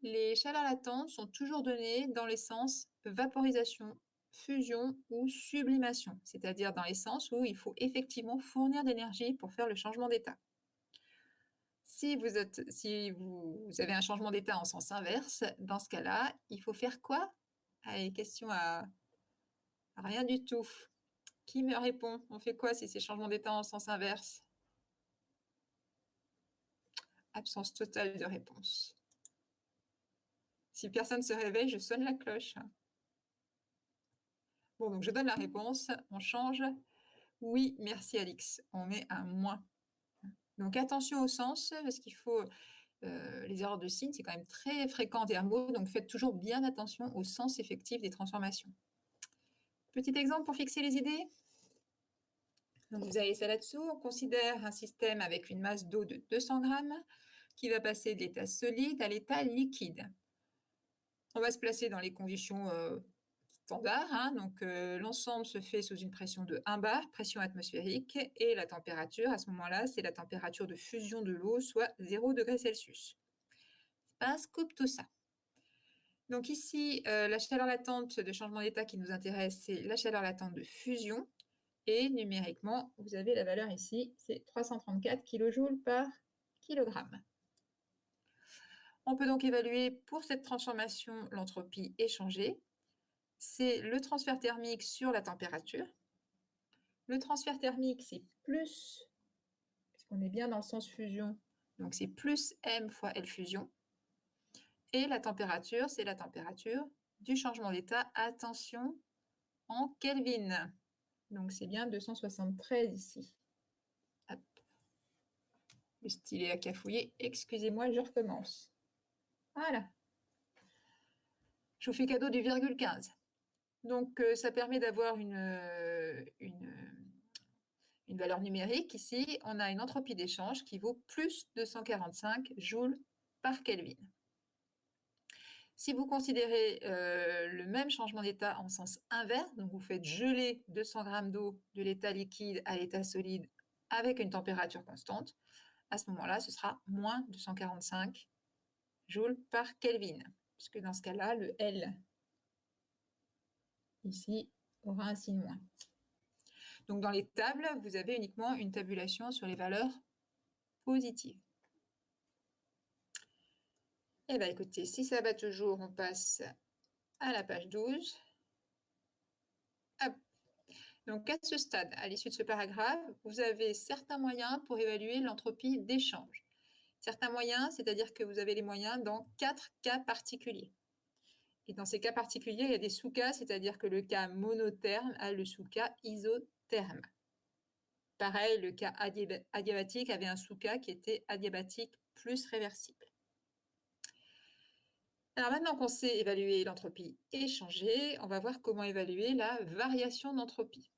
Les chaleurs latentes sont toujours données dans les sens vaporisation, fusion ou sublimation, c'est-à-dire dans les sens où il faut effectivement fournir d'énergie pour faire le changement d'état. Si vous avez un changement d'état en sens inverse, dans ce cas-là, il faut faire quoi? Allez, question à rien du tout. Qui me répond? On fait quoi si c'est changement d'état en sens inverse? Absence totale de réponse. Si personne ne se réveille, je sonne la cloche. Bon, donc je donne la réponse. On change. Oui, merci Alix. On met un moins. Donc attention au sens, parce qu'il faut... les erreurs de signe, c'est quand même très fréquent en thermo, donc faites toujours bien attention au sens effectif des transformations. Petit exemple pour fixer les idées. Donc vous avez ça là-dessous. On considère un système avec une masse d'eau de 200 grammes qui va passer de l'état solide à l'état liquide. On va se placer dans les conditions standard, donc l'ensemble se fait sous une pression de 1 bar, pression atmosphérique, et la température, à ce moment-là, c'est la température de fusion de l'eau, soit 0 degré Celsius. C'est pas un scoop tout ça. Donc ici, la chaleur latente de changement d'état qui nous intéresse, c'est la chaleur latente de fusion, et numériquement, vous avez la valeur ici, c'est 334 kJ par kilogramme. On peut donc évaluer pour cette transformation l'entropie échangée. C'est le transfert thermique sur la température. Le transfert thermique, c'est plus, puisqu'on est bien dans le sens fusion, donc c'est plus M fois L fusion. Et la température, c'est la température du changement d'état. Attention, en Kelvin. Donc, c'est bien 273 ici. Hop. Le stylet a cafouillé. Excusez-moi, je recommence. Voilà. Je vous fais cadeau du virgule 15. Donc, ça permet d'avoir une valeur numérique. Ici, on a une entropie d'échange qui vaut plus 245 joules par Kelvin. Si vous considérez le même changement d'état en sens inverse, donc vous faites geler 200 grammes d'eau de l'état liquide à l'état solide avec une température constante, à ce moment-là, ce sera moins 245 joules par Kelvin, puisque dans ce cas-là, le L ici aura un signe moins. Donc dans les tables, vous avez uniquement une tabulation sur les valeurs positives. Eh bien écoutez, si ça va toujours, on passe à la page 12. Hop. Donc à ce stade, à l'issue de ce paragraphe, vous avez certains moyens pour évaluer l'entropie d'échange. Certains moyens, c'est-à-dire que vous avez les moyens dans 4 cas particuliers. Et dans ces cas particuliers, il y a des sous-cas, c'est-à-dire que le cas monotherme a le sous-cas isotherme. Pareil, le cas adiabatique avait un sous-cas qui était adiabatique plus réversible. Alors maintenant qu'on sait évaluer l'entropie échangée, on va voir comment évaluer la variation d'entropie.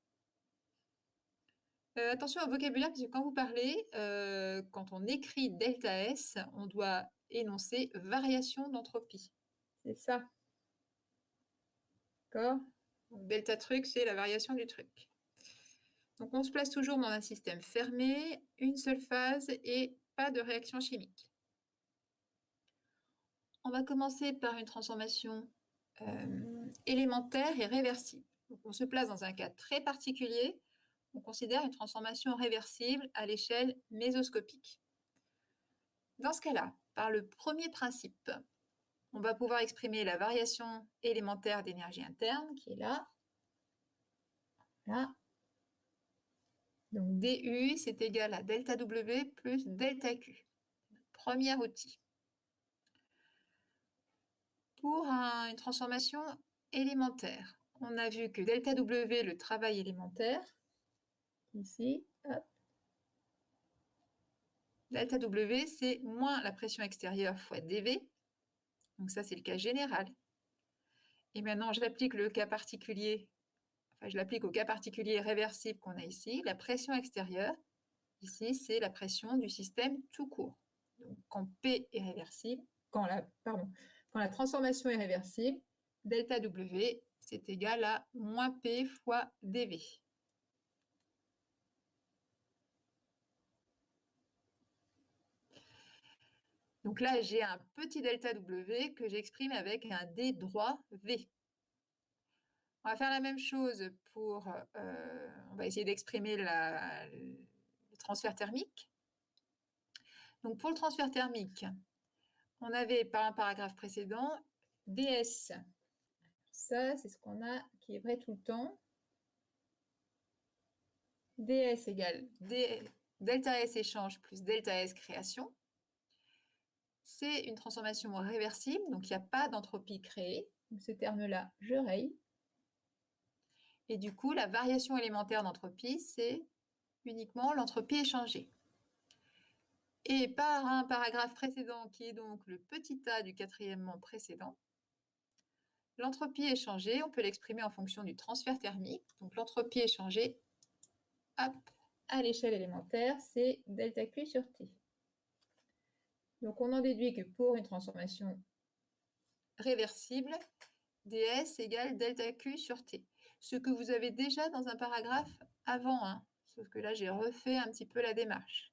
Attention au vocabulaire, parce que quand vous parlez, quand on écrit delta S, on doit énoncer variation d'entropie. C'est ça. D'accord? Delta truc, c'est la variation du truc. Donc on se place toujours dans un système fermé, une seule phase et pas de réaction chimique. On va commencer par une transformation élémentaire et réversible. Donc on se place dans un cas très particulier. On considère une transformation réversible à l'échelle mésoscopique. Dans ce cas-là, par le premier principe, on va pouvoir exprimer la variation élémentaire d'énergie interne, qui est là. Voilà. Donc du, c'est égal à delta W plus delta Q. Premier outil. Pour une transformation élémentaire, on a vu que delta W, le travail élémentaire, ici, hop. Delta W, c'est moins la pression extérieure fois dV. Donc ça, c'est le cas général. Et maintenant, je l'applique le cas particulier, enfin, je l'applique au cas particulier réversible qu'on a ici. La pression extérieure, ici, c'est la pression du système tout court. Donc, quand P est réversible, quand la transformation est réversible, delta W, c'est égal à moins P fois dV. Donc là, j'ai un petit delta W que j'exprime avec un D droit V. On va faire la même chose pour, on va essayer d'exprimer le transfert thermique. Donc pour le transfert thermique, on avait par un paragraphe précédent ds. Ça, c'est ce qu'on a qui est vrai tout le temps. ds égale delta S échange plus delta S création. C'est une transformation réversible, donc il n'y a pas d'entropie créée. Donc ce terme-là, je raye. Et du coup, la variation élémentaire d'entropie, c'est uniquement l'entropie échangée. Et par un paragraphe précédent, qui est donc le petit a du quatrièmement précédent, l'entropie échangée, on peut l'exprimer en fonction du transfert thermique. Donc l'entropie échangée, hop, à l'échelle élémentaire, c'est delta Q sur T. Donc on en déduit que pour une transformation réversible, ds égale delta Q sur T. Ce que vous avez déjà dans un paragraphe avant, hein, sauf que là j'ai refait un petit peu la démarche.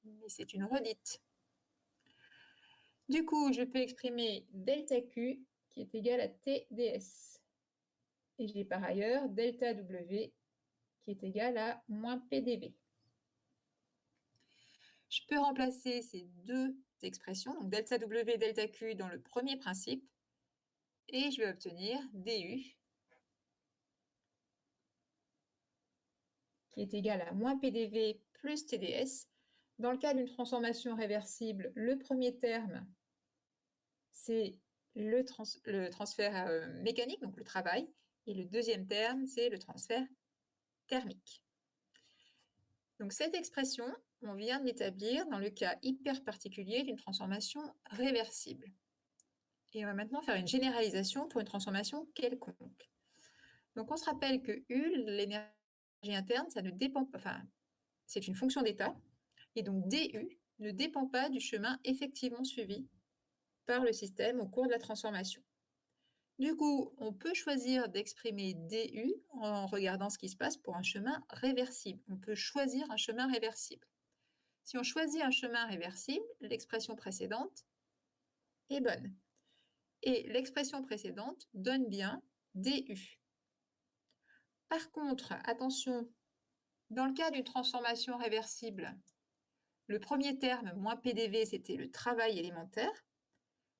Mais c'est une redite. Du coup, je peux exprimer delta Q qui est égal à TdS. Et j'ai par ailleurs delta W qui est égal à moins PdV. Je peux remplacer ces deux expressions, donc delta W et delta Q dans le premier principe, et je vais obtenir du qui est égal à moins PdV plus TdS. Dans le cas d'une transformation réversible, le premier terme, c'est le transfert mécanique, donc le travail, et le deuxième terme, c'est le transfert thermique. Donc cette expression, on vient de l'établir dans le cas hyper particulier d'une transformation réversible. Et on va maintenant faire une généralisation pour une transformation quelconque. Donc on se rappelle que U, l'énergie interne, ça ne dépend pas, enfin, c'est une fonction d'état, et donc DU ne dépend pas du chemin effectivement suivi par le système au cours de la transformation. Du coup, on peut choisir d'exprimer DU en regardant ce qui se passe pour un chemin réversible. On peut choisir un chemin réversible. Si on choisit un chemin réversible, l'expression précédente est bonne. Et l'expression précédente donne bien DU. Par contre, attention, dans le cas d'une transformation réversible, le premier terme, moins PDV, c'était le travail élémentaire.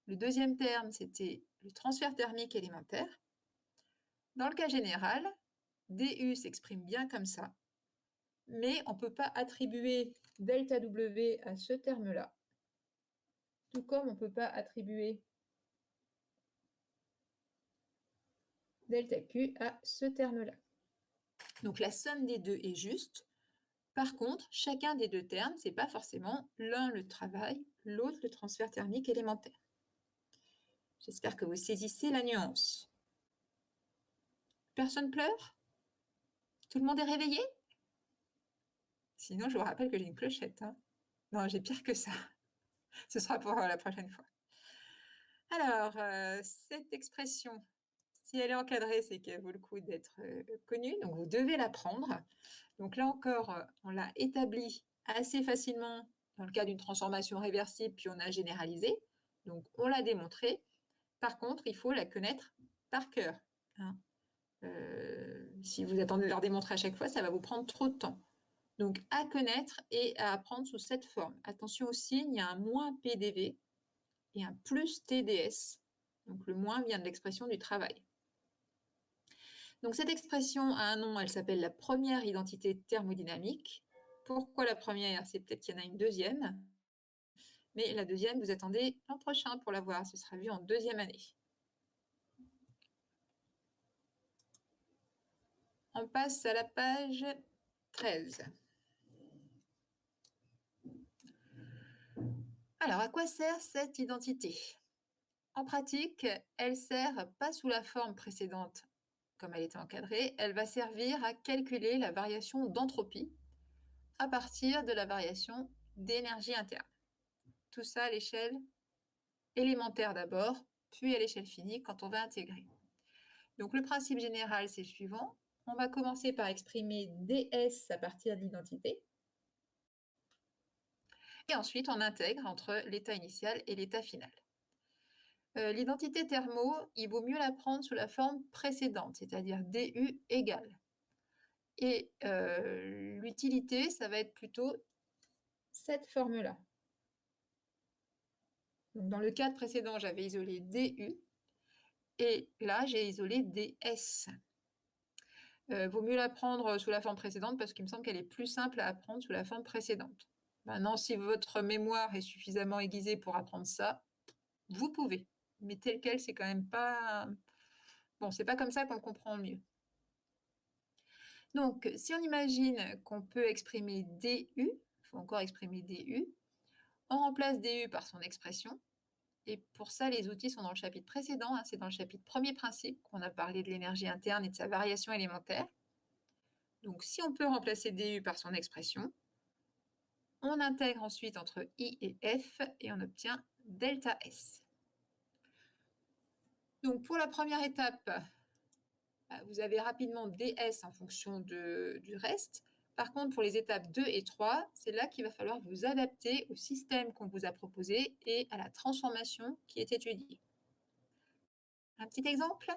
Le deuxième terme, c'était le transfert thermique élémentaire. Dans le cas général, DU s'exprime bien comme ça, mais on ne peut pas attribuer delta W à ce terme-là, tout comme on ne peut pas attribuer delta Q à ce terme-là. Donc la somme des deux est juste. Par contre, chacun des deux termes, ce n'est pas forcément l'un le travail, l'autre le transfert thermique élémentaire. J'espère que vous saisissez la nuance. Personne pleure? Tout le monde est réveillé? Sinon, je vous rappelle que j'ai une clochette. Hein. Non, j'ai pire que ça. Ce sera pour la prochaine fois. Alors, cette expression, si elle est encadrée, c'est qu'elle vaut le coup d'être connue. Donc, vous devez l'apprendre. Donc là encore, on l'a établie assez facilement dans le cas d'une transformation réversible, puis on a généralisé. Donc, on l'a démontré. Par contre, il faut la connaître par cœur. Hein. Si vous attendez de leur démontrer à chaque fois, ça va vous prendre trop de temps. Donc, à connaître et à apprendre sous cette forme. Attention aussi, il y a un moins PDV et un plus TDS. Donc, le moins vient de l'expression du travail. Donc, cette expression a un nom, elle s'appelle la première identité thermodynamique. Pourquoi la première? C'est peut-être qu'il y en a une deuxième. Mais la deuxième, vous attendez l'an prochain pour la voir. Ce sera vu en deuxième année. On passe à la page 13. Alors, à quoi sert cette identité? En pratique, elle sert pas sous la forme précédente, comme elle était encadrée, elle va servir à calculer la variation d'entropie à partir de la variation d'énergie interne. Tout ça à l'échelle élémentaire d'abord, puis à l'échelle finie quand on va intégrer. Donc le principe général, c'est le suivant. On va commencer par exprimer ds à partir de l'identité. Et ensuite, on intègre entre l'état initial et l'état final. L'identité thermo, il vaut mieux la prendre sous la forme précédente, c'est-à-dire du égale. Et l'utilité, ça va être plutôt cette forme-là. Dans le cadre précédent, j'avais isolé du, et là, j'ai isolé ds. Vaut mieux la prendre sous la forme précédente parce qu'il me semble qu'elle est plus simple à apprendre sous la forme précédente. Maintenant, si votre mémoire est suffisamment aiguisée pour apprendre ça, vous pouvez. Mais tel quel, c'est quand même pas... Bon, c'est pas comme ça qu'on le comprend mieux. Donc, si on imagine qu'on peut exprimer du, il faut encore exprimer du, on remplace du par son expression. Et pour ça, les outils sont dans le chapitre précédent. Hein, c'est dans le chapitre premier principe qu'on a parlé de l'énergie interne et de sa variation élémentaire. Donc, si on peut remplacer du par son expression, on intègre ensuite entre I et F et on obtient delta S. Donc, pour la première étape, vous avez rapidement ds en fonction du reste. Par contre, pour les étapes 2 et 3, c'est là qu'il va falloir vous adapter au système qu'on vous a proposé et à la transformation qui est étudiée. Un petit exemple?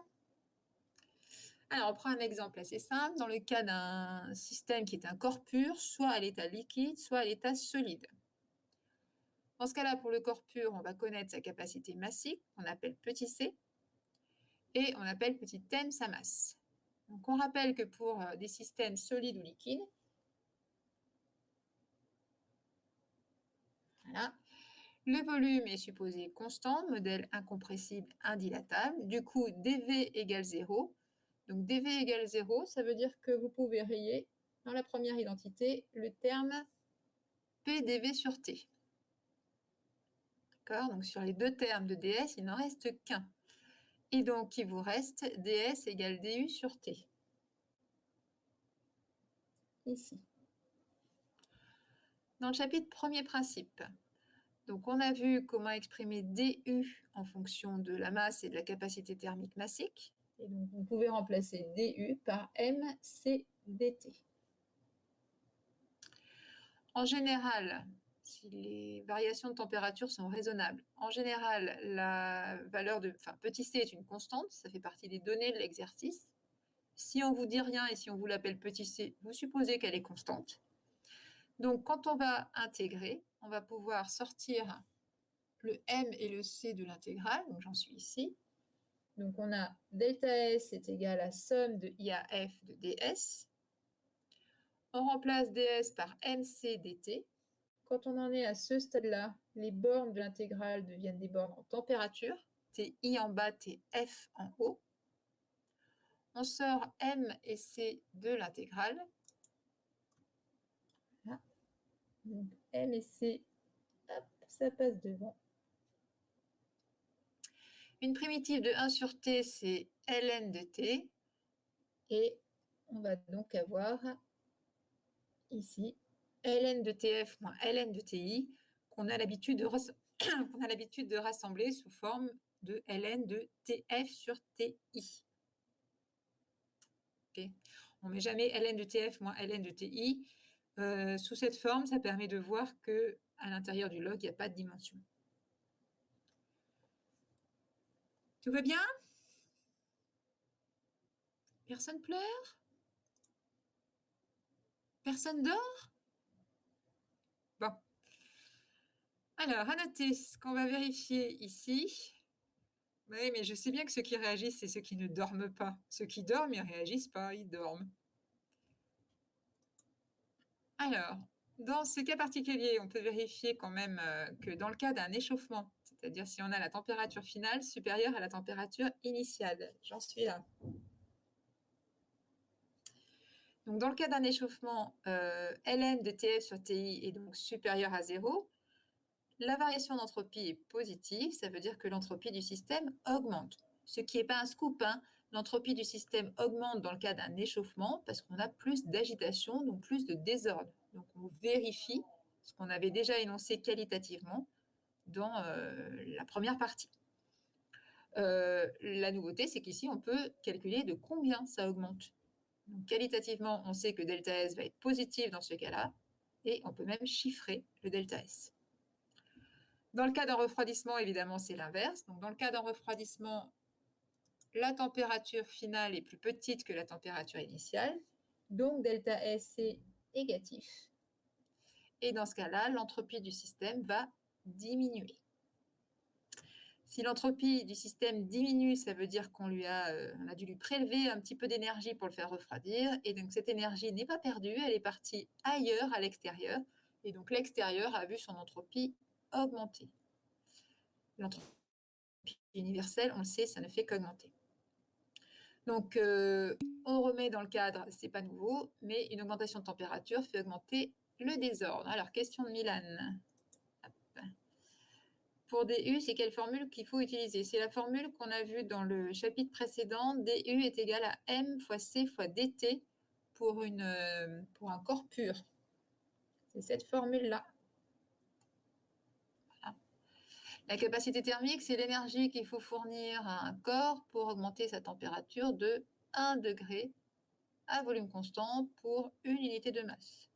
Alors, on prend un exemple assez simple. Dans le cas d'un système qui est un corps pur, soit à l'état liquide, soit à l'état solide. Dans ce cas-là, pour le corps pur, on va connaître sa capacité massique, qu'on appelle petit c, et on appelle petit m sa masse. Donc, on rappelle que pour des systèmes solides ou liquides, voilà, le volume est supposé constant, modèle incompressible, indilatable. Du coup, dV égale 0. Donc dv égale 0, ça veut dire que vous pouvez rayer dans la première identité le terme pdv sur t. D'accord? Donc sur les deux termes de ds, il n'en reste qu'un. Et donc il vous reste ds égale du sur t. Ici. Dans le chapitre premier principe, donc on a vu comment exprimer du en fonction de la masse et de la capacité thermique massique. Et donc vous pouvez remplacer du par mc dt. En général, si les variations de température sont raisonnables, en général, la valeur de petit c est une constante, ça fait partie des données de l'exercice. Si on vous dit rien et si on vous l'appelle petit c, vous supposez qu'elle est constante. Donc, quand on va intégrer, on va pouvoir sortir le m et le c de l'intégrale. Donc, j'en suis ici. Donc, on a delta S est égal à somme de IAF de ds. On remplace ds par mc dt. Quand on en est à ce stade-là, les bornes de l'intégrale deviennent des bornes en température. Ti en bas, Tf en haut. On sort m et c de l'intégrale. Voilà. Donc, m et c, hop, ça passe devant. Une primitive de 1 sur t, c'est ln de t. Et on va donc avoir ici ln de tf moins ln de ti, qu'on a l'habitude de rassembler sous forme de ln de tf sur ti. Okay. On ne met jamais ln de tf moins ln de ti. Sous cette forme, ça permet de voir qu'à l'intérieur du log, il n'y a pas de dimension. Tout va bien? Personne pleure? Personne dort? Bon. Alors, à noter, ce qu'on va vérifier ici. Oui, mais je sais bien que ceux qui réagissent, c'est ceux qui ne dorment pas. Ceux qui dorment, ils ne réagissent pas, ils dorment. Alors, dans ce cas particulier, on peut vérifier quand même que dans le cas d'un échauffement, c'est-à-dire si on a la température finale supérieure à la température initiale, j'en suis là. Donc, dans le cas d'un échauffement, ln de Tf sur Ti est donc supérieur à 0. La variation d'entropie est positive, ça veut dire que l'entropie du système augmente. Ce qui n'est pas un scoop, hein. L'entropie du système augmente dans le cas d'un échauffement parce qu'on a plus d'agitation, donc plus de désordre. Donc on vérifie ce qu'on avait déjà énoncé qualitativement dans la première partie. La nouveauté, c'est qu'ici, on peut calculer de combien ça augmente. Donc, qualitativement, on sait que delta S va être positif dans ce cas-là, et on peut même chiffrer le delta S. Dans le cas d'un refroidissement, évidemment, c'est l'inverse. Donc, dans le cas d'un refroidissement, la température finale est plus petite que la température initiale, donc delta S est négatif. Et dans ce cas-là, l'entropie du système va diminuer. Si l'entropie du système diminue, ça veut dire qu'on a dû lui prélever un petit peu d'énergie pour le faire refroidir. Et donc, cette énergie n'est pas perdue, elle est partie ailleurs, à l'extérieur. Et donc, l'extérieur a vu son entropie augmenter. L'entropie universelle, on le sait, ça ne fait qu'augmenter. Donc, on remet dans le cadre, c'est pas nouveau, mais une augmentation de température fait augmenter le désordre. Alors, question de Milan. Pour DU, c'est quelle formule qu'il faut utiliser? C'est la formule qu'on a vue dans le chapitre précédent. DU est égal à M fois C fois DT pour un corps pur. C'est cette formule-là. Voilà. La capacité thermique, c'est l'énergie qu'il faut fournir à un corps pour augmenter sa température de 1 degré à volume constant pour une unité de masse.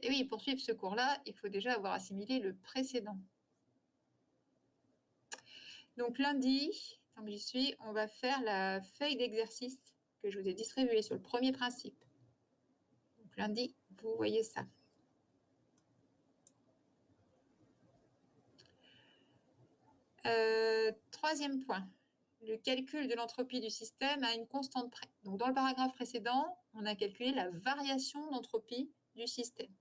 Et oui, pour suivre ce cours-là, il faut déjà avoir assimilé le précédent. Donc lundi, tant que j'y suis, on va faire la feuille d'exercice que je vous ai distribuée sur le premier principe. Donc lundi, vous voyez ça. Troisième point, le calcul de l'entropie du système à une constante près. Donc dans le paragraphe précédent, on a calculé la variation d'entropie du système.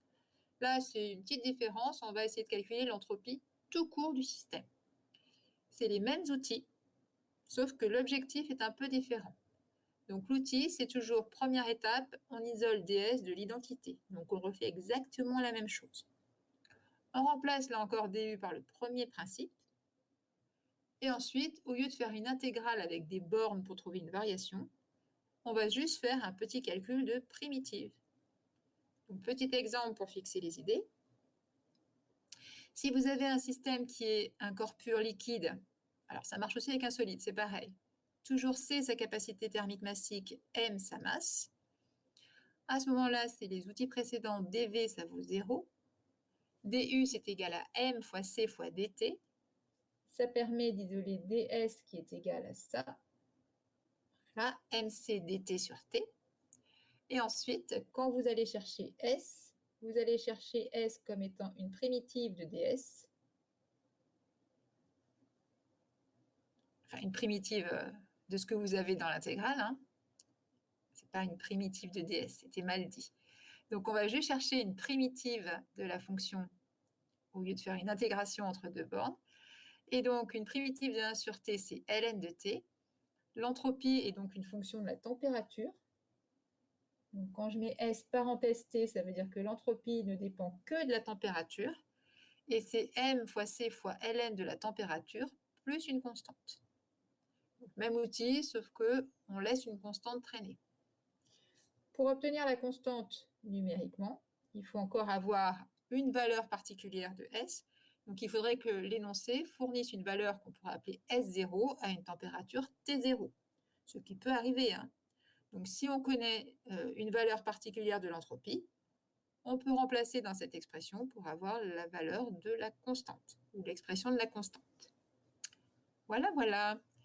Là, c'est une petite différence, on va essayer de calculer l'entropie tout court du système. C'est les mêmes outils, sauf que l'objectif est un peu différent. Donc l'outil, c'est toujours première étape, on isole DS de l'identité. Donc on refait exactement la même chose. On remplace là encore DU par le premier principe. Et ensuite, au lieu de faire une intégrale avec des bornes pour trouver une variation, on va juste faire un petit calcul de primitive. Donc, petit exemple pour fixer les idées. Si vous avez un système qui est un corps pur liquide, alors ça marche aussi avec un solide, c'est pareil. Toujours C, sa capacité thermique massique, M, sa masse. À ce moment-là, c'est les outils précédents, dV, ça vaut 0. du, c'est égal à M fois C fois dt. Ça permet d'isoler ds qui est égal à ça. Là, mc dt sur t. Et ensuite, quand vous allez chercher S, vous allez chercher S comme étant une primitive de ds. Enfin, une primitive de ce que vous avez dans l'intégrale. Hein. Ce n'est pas une primitive de ds, c'était mal dit. Donc, on va juste chercher une primitive de la fonction au lieu de faire une intégration entre deux bornes. Et donc, une primitive de 1 sur t, c'est ln de t. L'entropie est donc une fonction de la température. Donc, quand je mets S parenthèse T, ça veut dire que l'entropie ne dépend que de la température. Et c'est M fois C fois ln de la température plus une constante. Donc, même outil, sauf qu'on laisse une constante traîner. Pour obtenir la constante numériquement, il faut encore avoir une valeur particulière de S. Donc, il faudrait que l'énoncé fournisse une valeur qu'on pourrait appeler S0 à une température T0. Ce qui peut arriver. Hein. Donc, si on connaît une valeur particulière de l'entropie, on peut remplacer dans cette expression pour avoir la valeur de la constante, ou l'expression de la constante. Voilà, voilà.